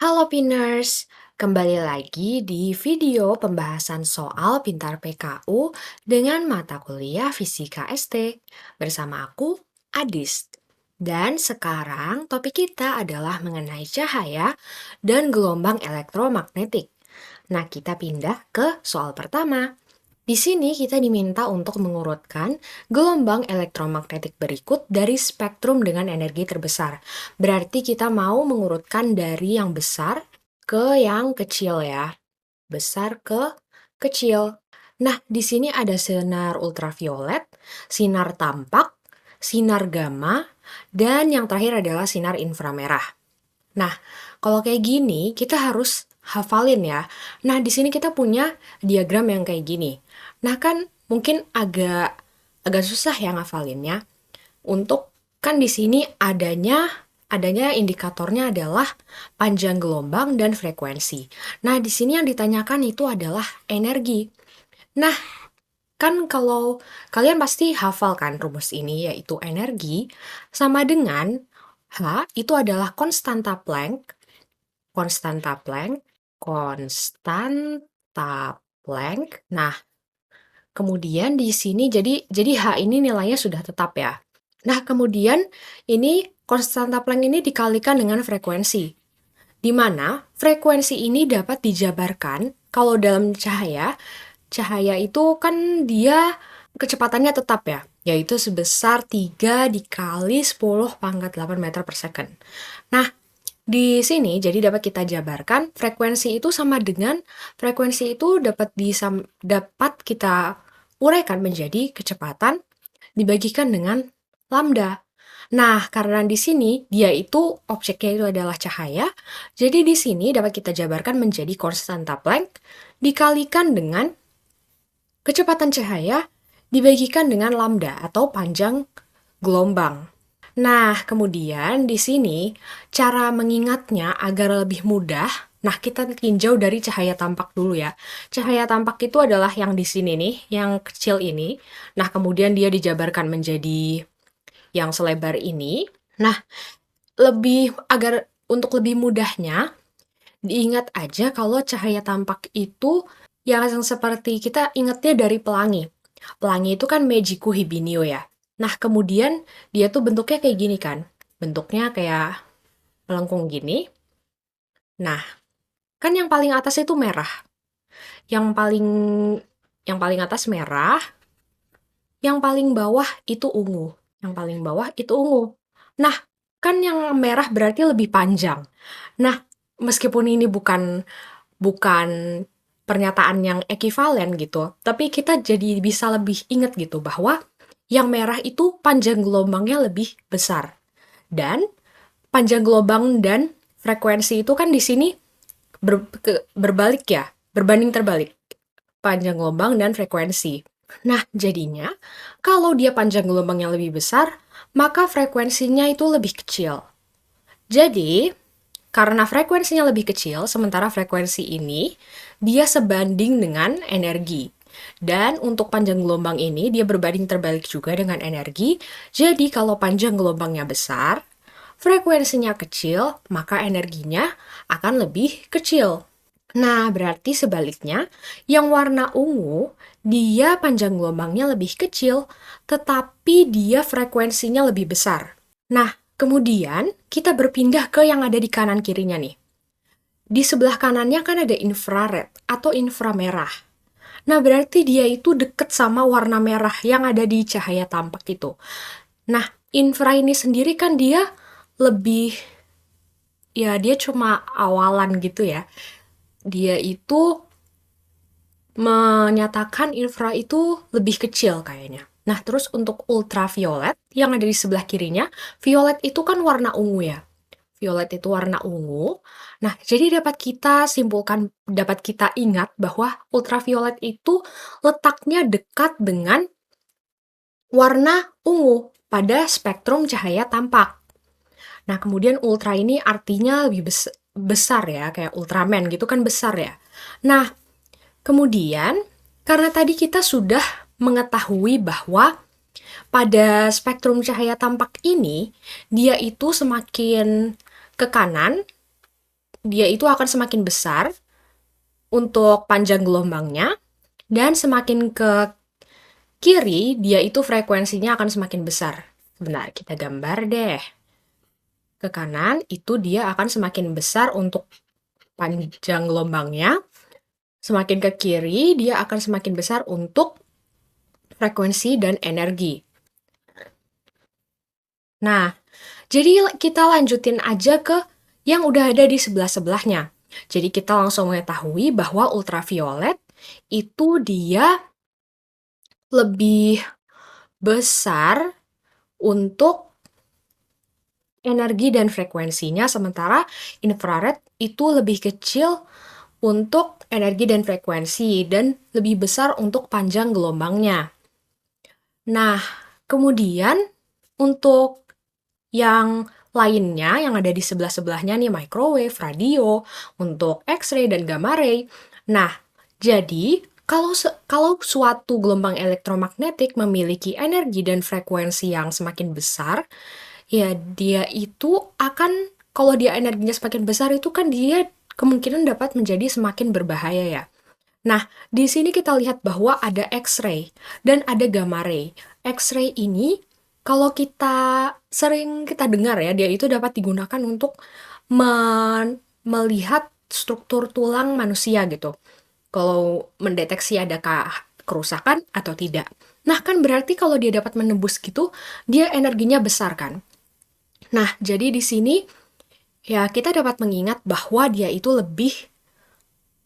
Halo Piners, kembali lagi di video pembahasan soal Pintar PKU dengan mata kuliah Fisika ST bersama aku, Adis. Dan sekarang topik kita adalah mengenai cahaya dan gelombang elektromagnetik. Nah, kita pindah ke soal pertama. Di sini kita diminta untuk mengurutkan gelombang elektromagnetik berikut dari spektrum dengan energi terbesar. Berarti kita mau mengurutkan dari yang besar ke yang kecil ya. Besar ke kecil. Nah, di sini ada sinar ultraviolet, sinar tampak, sinar gamma, dan yang terakhir adalah sinar inframerah. Nah, kalau kayak gini, kita harus hafalin ya. Nah, di sini kita punya diagram yang kayak gini. Nah, kan mungkin agak agak susah ya ngafalinnya. Untuk kan di sini adanya indikatornya adalah panjang gelombang dan frekuensi. Nah, di sini yang ditanyakan itu adalah energi. Nah, kan kalau kalian pasti hafal kan rumus ini, yaitu energi sama dengan H itu adalah konstanta Planck, konstanta Planck, konstanta Planck. Nah, kemudian di sini jadi H ini nilainya sudah tetap ya. Nah, kemudian ini konstanta Planck ini dikalikan dengan frekuensi, di mana frekuensi ini dapat dijabarkan kalau dalam cahaya. Cahaya itu kan dia kecepatannya tetap ya, yaitu sebesar 3 dikali 10 pangkat 8 meter per second. Nah, di sini jadi dapat kita jabarkan frekuensi itu sama dengan frekuensi itu dapat kita uraikan menjadi kecepatan dibagikan dengan lambda. Nah, karena di sini dia itu objeknya itu adalah cahaya, jadi di sini dapat kita jabarkan menjadi konstanta Planck dikalikan dengan kecepatan cahaya dibagikan dengan lambda atau panjang gelombang. Nah, kemudian di sini cara mengingatnya agar lebih mudah. Nah, kita tinjau dari cahaya tampak dulu ya. Cahaya tampak itu adalah yang di sini nih, yang kecil ini. Nah, kemudian dia dijabarkan menjadi yang selebar ini. Nah, untuk lebih mudahnya diingat aja kalau cahaya tampak itu yang seperti kita ingatnya dari pelangi. Pelangi itu kan Meiji Hibinio ya. Nah, kemudian dia tuh bentuknya kayak gini kan. Bentuknya kayak melengkung gini. Nah, kan yang paling atas itu merah. Yang paling yang paling atas merah, yang paling bawah itu ungu. Yang paling bawah itu ungu. Nah, kan yang merah berarti lebih panjang. Nah, meskipun ini bukan bukan pernyataan yang ekivalen gitu, tapi kita jadi bisa lebih ingat gitu bahwa yang merah itu panjang gelombangnya lebih besar. Dan panjang gelombang dan frekuensi itu kan di sini berbalik ya, berbanding terbalik. Panjang gelombang dan frekuensi. Nah, jadinya kalau dia panjang gelombangnya lebih besar, maka frekuensinya itu lebih kecil. Jadi, karena frekuensinya lebih kecil, sementara frekuensi ini dia sebanding dengan energi. Dan untuk panjang gelombang ini dia berbanding terbalik juga dengan energi. Jadi kalau panjang gelombangnya besar, frekuensinya kecil, maka energinya akan lebih kecil. Nah, berarti sebaliknya, yang warna ungu, dia panjang gelombangnya lebih kecil, tetapi dia frekuensinya lebih besar. Nah, kemudian kita berpindah ke yang ada di kanan kirinya nih. Di sebelah kanannya kan ada infrared atau inframerah. Nah, berarti dia itu deket sama warna merah yang ada di cahaya tampak itu. Nah, infra ini sendiri kan dia lebih, ya dia cuma awalan gitu ya. Dia itu menyatakan infra itu lebih kecil kayaknya. Nah, terus untuk ultraviolet yang ada di sebelah kirinya, violet itu kan warna ungu ya. Violet itu warna ungu. Nah, jadi dapat kita ingat bahwa ultraviolet itu letaknya dekat dengan warna ungu pada spektrum cahaya tampak. Nah, kemudian ultra ini artinya lebih besar ya, kayak Ultraman gitu kan besar ya. Nah, kemudian karena tadi kita sudah mengetahui bahwa pada spektrum cahaya tampak ini, dia itu semakin ke kanan, dia itu akan semakin besar untuk panjang gelombangnya, dan semakin ke kiri, dia itu frekuensinya akan semakin besar. Sebentar, kita gambar deh. Ke kanan, itu dia akan semakin besar untuk panjang gelombangnya. Semakin ke kiri, dia akan semakin besar untuk frekuensi dan energi. Nah, jadi kita lanjutin aja ke yang udah ada di sebelah-sebelahnya. Jadi kita langsung mengetahui bahwa ultraviolet itu dia lebih besar untuk energi dan frekuensinya, sementara infrared itu lebih kecil untuk energi dan frekuensi, dan lebih besar untuk panjang gelombangnya. Nah, kemudian untuk yang lainnya yang ada di sebelah-sebelahnya nih, microwave, radio, untuk X-ray dan gamma ray. Nah, jadi kalau suatu gelombang elektromagnetik memiliki energi dan frekuensi yang semakin besar, ya dia itu akan, kalau dia energinya semakin besar itu kan dia kemungkinan dapat menjadi semakin berbahaya ya. Nah, di sini kita lihat bahwa ada X-ray dan ada gamma ray. X-ray ini kalau kita sering kita dengar ya, dia itu dapat digunakan untuk melihat struktur tulang manusia gitu. Kalau mendeteksi adakah kerusakan atau tidak. Nah, kan berarti kalau dia dapat menembus gitu, dia energinya besar kan. Nah, jadi di sini ya kita dapat mengingat bahwa dia itu lebih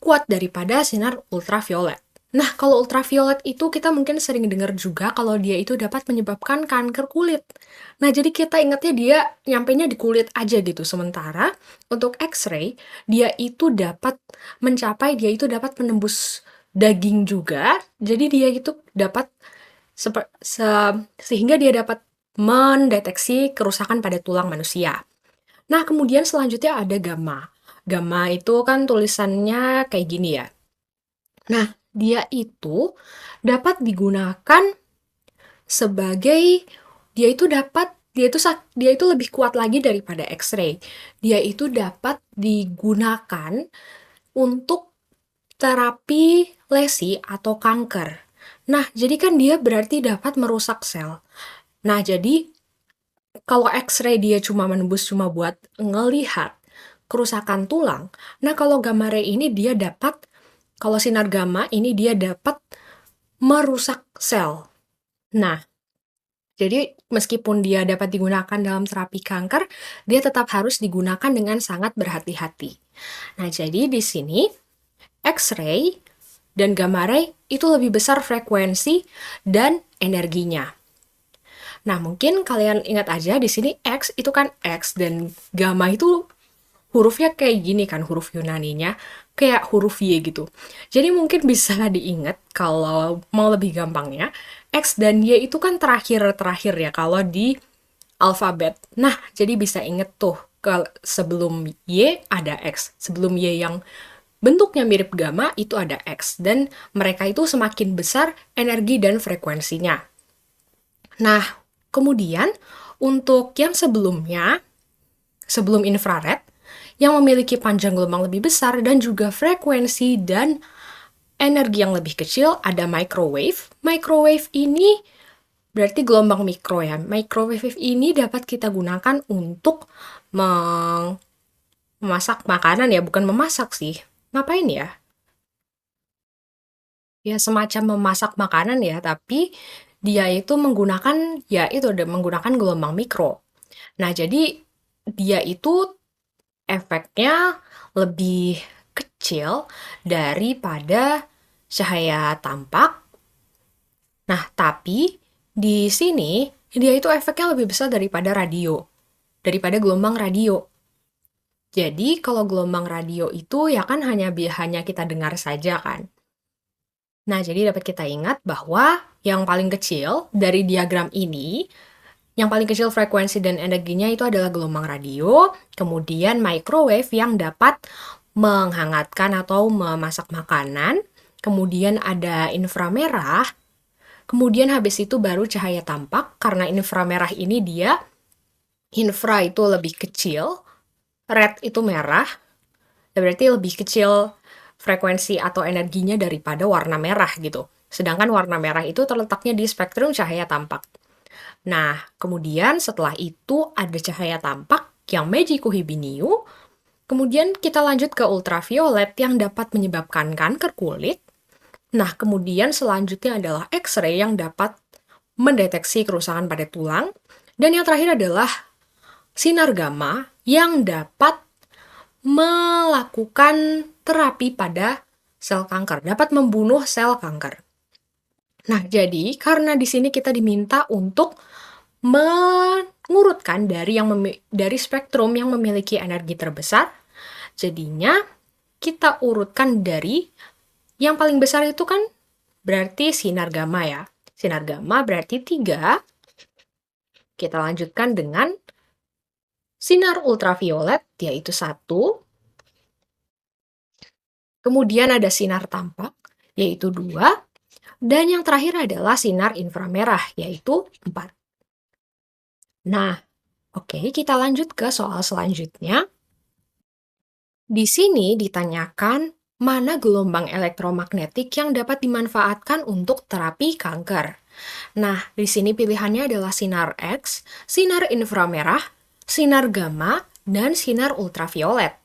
kuat daripada sinar ultraviolet. Nah, kalau ultraviolet itu kita mungkin sering dengar juga kalau dia itu dapat menyebabkan kanker kulit. Nah, jadi kita ingatnya dia nyampenya di kulit aja gitu. Sementara untuk X-ray, dia itu dapat menembus daging juga. Jadi dia itu dapat sehingga dia dapat mendeteksi kerusakan pada tulang manusia. Nah, kemudian selanjutnya ada gamma. Gamma itu kan tulisannya kayak gini ya. Nah, dia itu dapat digunakan sebagai dia itu lebih kuat lagi daripada X-ray. Dia itu dapat digunakan untuk terapi lesi atau kanker. Nah, jadi kan dia berarti dapat merusak sel. Nah, jadi kalau X-ray dia cuma menembus cuma buat ngelihat kerusakan tulang. Nah, kalau gamma ray ini kalau sinar gamma ini dia dapat merusak sel. Nah, jadi meskipun dia dapat digunakan dalam terapi kanker, dia tetap harus digunakan dengan sangat berhati-hati. Nah, jadi di sini X-ray dan gamma ray itu lebih besar frekuensi dan energinya. Nah, mungkin kalian ingat aja di sini X itu kan X dan gamma itu hurufnya kayak gini kan, huruf Yunaninya kayak huruf Y gitu. Jadi mungkin bisa diingat kalau mau lebih gampangnya, X dan Y itu kan terakhir-terakhir ya kalau di alfabet. Nah, jadi bisa inget tuh sebelum Y ada X, sebelum Y yang bentuknya mirip gamma itu ada X, dan mereka itu semakin besar energi dan frekuensinya. Nah, kemudian untuk yang sebelumnya, sebelum infrared, yang memiliki panjang gelombang lebih besar dan juga frekuensi dan energi yang lebih kecil, ada microwave. Microwave ini berarti gelombang mikro ya. Microwave ini dapat kita gunakan untuk memasak makanan ya, bukan memasak sih. Ngapain ya? Ya semacam memasak makanan ya, tapi dia itu menggunakan gelombang mikro. Nah, jadi dia itu efeknya lebih kecil daripada cahaya tampak. Nah, tapi di sini dia itu efeknya lebih besar daripada daripada gelombang radio. Jadi, kalau gelombang radio itu ya kan hanya kita dengar saja kan. Nah, jadi dapat kita ingat bahwa yang paling kecil dari diagram ini, yang paling kecil frekuensi dan energinya itu adalah gelombang radio, kemudian microwave yang dapat menghangatkan atau memasak makanan, kemudian ada inframerah, kemudian habis itu baru cahaya tampak, karena inframerah ini infra itu lebih kecil, red itu merah, Berarti lebih kecil frekuensi atau energinya daripada warna merah gitu. Sedangkan warna merah itu terletaknya di spektrum cahaya tampak. Nah, kemudian setelah itu ada cahaya tampak yang Meiji Kuhibinyu. Kemudian kita lanjut ke ultraviolet yang dapat menyebabkan kanker kulit. Nah, kemudian selanjutnya adalah X-ray yang dapat mendeteksi kerusakan pada tulang. Dan yang terakhir adalah sinar gamma yang dapat melakukan terapi pada sel kanker, dapat membunuh sel kanker. Nah, jadi karena di sini kita diminta untuk mengurutkan dari spektrum yang memiliki energi terbesar, jadinya kita urutkan dari yang paling besar itu kan berarti sinar gamma ya. Sinar gamma berarti 3. Kita lanjutkan dengan sinar ultraviolet, yaitu 1. Kemudian ada sinar tampak, yaitu 2. Dan yang terakhir adalah sinar inframerah, yaitu 4. Nah, oke, kita lanjut ke soal selanjutnya. Di sini ditanyakan mana gelombang elektromagnetik yang dapat dimanfaatkan untuk terapi kanker. Nah, di sini pilihannya adalah sinar X, sinar inframerah, sinar gamma, dan sinar ultraviolet.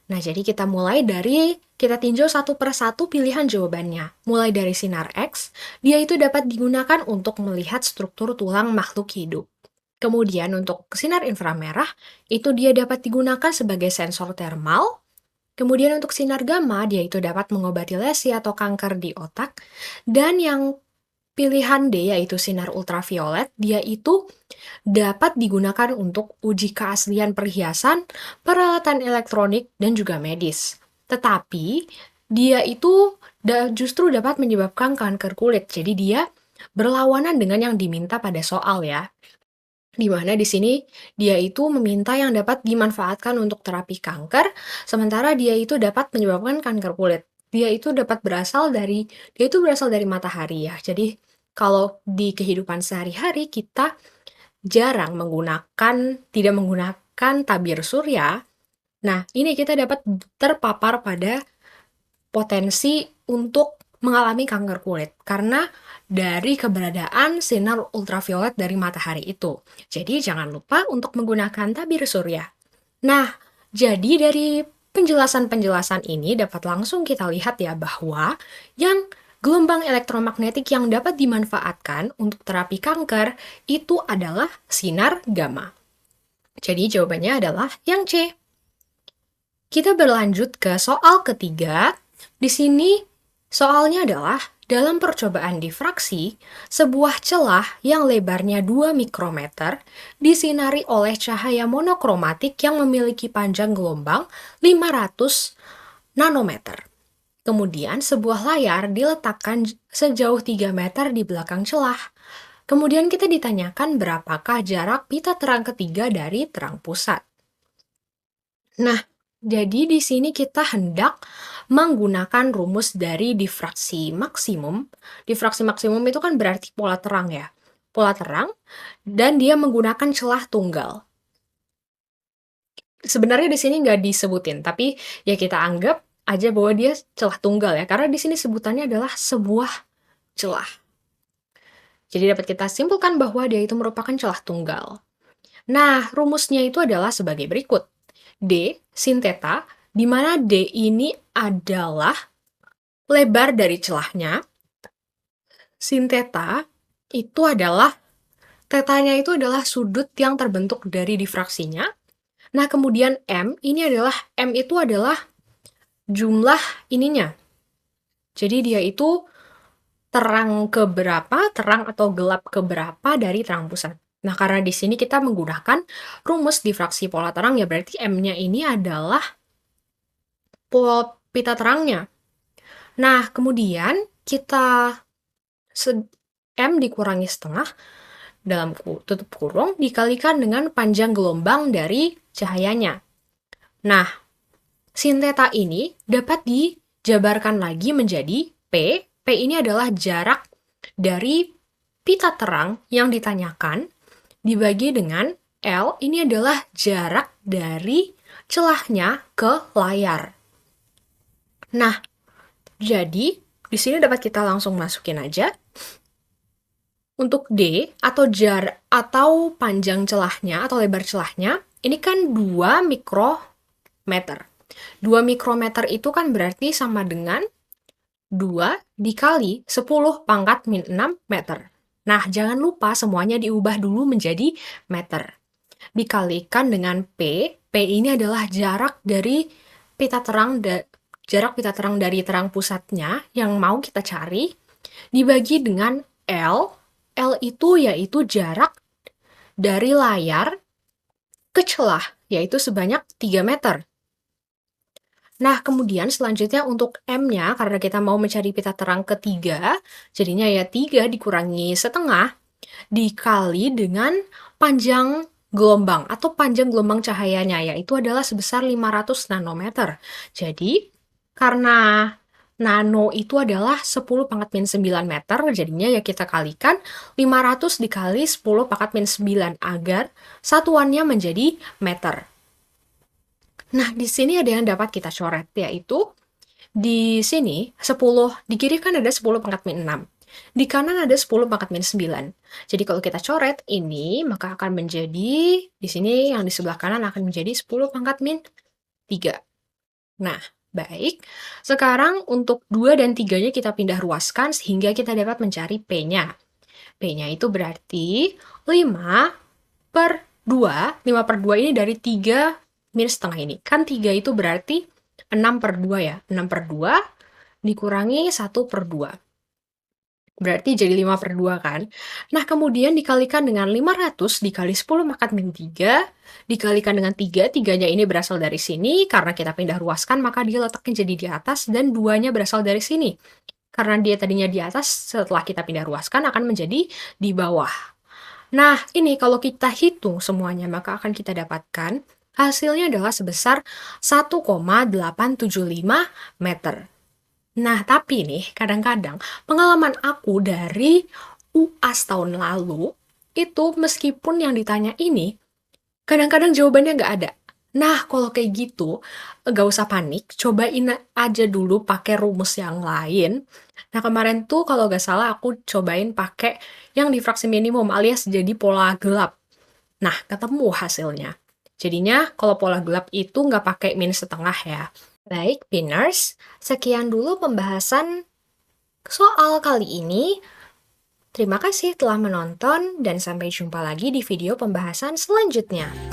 Nah, jadi kita tinjau satu per satu pilihan jawabannya. Mulai dari sinar X, dia itu dapat digunakan untuk melihat struktur tulang makhluk hidup. Kemudian untuk sinar inframerah, itu dia dapat digunakan sebagai sensor termal. Kemudian untuk sinar gamma, dia itu dapat mengobati lesi atau kanker di otak. Dan yang pilihan D, yaitu sinar ultraviolet, dia itu dapat digunakan untuk uji keaslian perhiasan, peralatan elektronik, dan juga medis. Tetapi, dia itu justru dapat menyebabkan kanker kulit. Jadi dia berlawanan dengan yang diminta pada soal ya. Di mana di sini dia itu meminta yang dapat dimanfaatkan untuk terapi kanker, sementara dia itu dapat menyebabkan kanker kulit. Dia itu berasal dari matahari ya. Jadi kalau di kehidupan sehari-hari kita tidak menggunakan tabir surya. Nah, ini kita dapat terpapar pada potensi untuk mengalami kanker kulit karena dari keberadaan sinar ultraviolet dari matahari itu. Jadi jangan lupa untuk menggunakan tabir surya. Nah, jadi dari penjelasan-penjelasan ini dapat langsung kita lihat ya bahwa yang gelombang elektromagnetik yang dapat dimanfaatkan untuk terapi kanker itu adalah sinar gamma. Jadi jawabannya adalah yang C. Kita berlanjut ke soal ketiga. Di sini soalnya adalah dalam percobaan difraksi, sebuah celah yang lebarnya 2 mikrometer disinari oleh cahaya monokromatik yang memiliki panjang gelombang 500 nanometer. Kemudian sebuah layar diletakkan sejauh 3 meter di belakang celah. Kemudian kita ditanyakan berapakah jarak pita terang ketiga dari terang pusat. Nah, jadi di sini kita hendak menggunakan rumus dari difraksi maksimum. Difraksi maksimum itu kan berarti pola terang ya. Pola terang, dan dia menggunakan celah tunggal. Sebenarnya di sini nggak disebutin, tapi ya kita anggap aja bahwa dia celah tunggal ya, karena di sini sebutannya adalah sebuah celah. Jadi dapat kita simpulkan bahwa dia itu merupakan celah tunggal. Nah, rumusnya itu adalah sebagai berikut. D sin theta, di mana D ini adalah lebar dari celahnya. Sin theta itu adalah, tetanya itu adalah sudut yang terbentuk dari difraksinya. Nah, kemudian M itu adalah jumlah ininya. Jadi dia itu terang atau gelap keberapa dari terang pusat. Nah, karena di sini kita menggunakan rumus difraksi pola terang, ya berarti M-nya ini adalah pita terangnya. Nah, kemudian kita M dikurangi setengah dalam tutup kurung dikalikan dengan panjang gelombang dari cahayanya. Nah, sin theta ini dapat dijabarkan lagi menjadi P. P ini adalah jarak dari pita terang yang ditanyakan dibagi dengan L, ini adalah jarak dari celahnya ke layar. Nah, jadi di sini dapat kita langsung masukin aja. Untuk D atau panjang celahnya atau lebar celahnya, ini kan 2 mikrometer. 2 mikrometer itu kan berarti sama dengan 2 dikali 10 pangkat min 6 meter. Nah, jangan lupa semuanya diubah dulu menjadi meter. Dikalikan dengan P. P ini adalah jarak pita terang dari terang pusatnya yang mau kita cari, dibagi dengan L. L itu yaitu jarak dari layar ke celah, yaitu sebanyak 3 meter. Nah, kemudian selanjutnya untuk M-nya, karena kita mau mencari pita terang ketiga, jadinya ya 3 dikurangi setengah, dikali dengan panjang gelombang atau panjang gelombang cahayanya, yaitu adalah sebesar 500 nanometer. Jadi, karena nano itu adalah 10 pangkat min 9 meter, jadinya ya kita kalikan 500 dikali 10 pangkat min 9 agar satuannya menjadi meter. Nah, di sini ada yang dapat kita coret, yaitu di sini 10, di kiri kan ada 10 pangkat min 6. Di kanan ada 10 pangkat min 9. Jadi kalau kita coret ini, maka akan menjadi, di sini yang di sebelah kanan akan menjadi 10 pangkat min 3. Nah, baik. Sekarang untuk 2 dan 3-nya kita pindah ruaskan sehingga kita dapat mencari P-nya. P-nya itu berarti 5 per 2. 5 per 2 ini dari 3 min setengah ini. Kan 3 itu berarti 6 per 2 ya. 6 per 2 dikurangi 1 per 2. Berarti jadi 5 per 2 kan. Nah, kemudian dikalikan dengan 500 dikali 10 pangkat min 3, dikalikan dengan 3, 3-nya ini berasal dari sini, karena kita pindah ruaskan, maka dia letaknya jadi di atas, dan 2-nya berasal dari sini. Karena dia tadinya di atas, setelah kita pindah ruaskan akan menjadi di bawah. Nah, ini kalau kita hitung semuanya, maka akan kita dapatkan hasilnya adalah sebesar 1,875 meter. Nah, tapi nih, kadang-kadang pengalaman aku dari UAS tahun lalu, itu meskipun yang ditanya ini, kadang-kadang jawabannya nggak ada. Nah, kalau kayak gitu, nggak usah panik, cobain aja dulu pakai rumus yang lain. Nah, kemarin tuh kalau nggak salah aku cobain pakai yang difraksi minimum alias jadi pola gelap. Nah, ketemu hasilnya. Jadinya kalau pola gelap itu nggak pakai min setengah ya. Baik, Pinners, sekian dulu pembahasan soal kali ini. Terima kasih telah menonton dan sampai jumpa lagi di video pembahasan selanjutnya.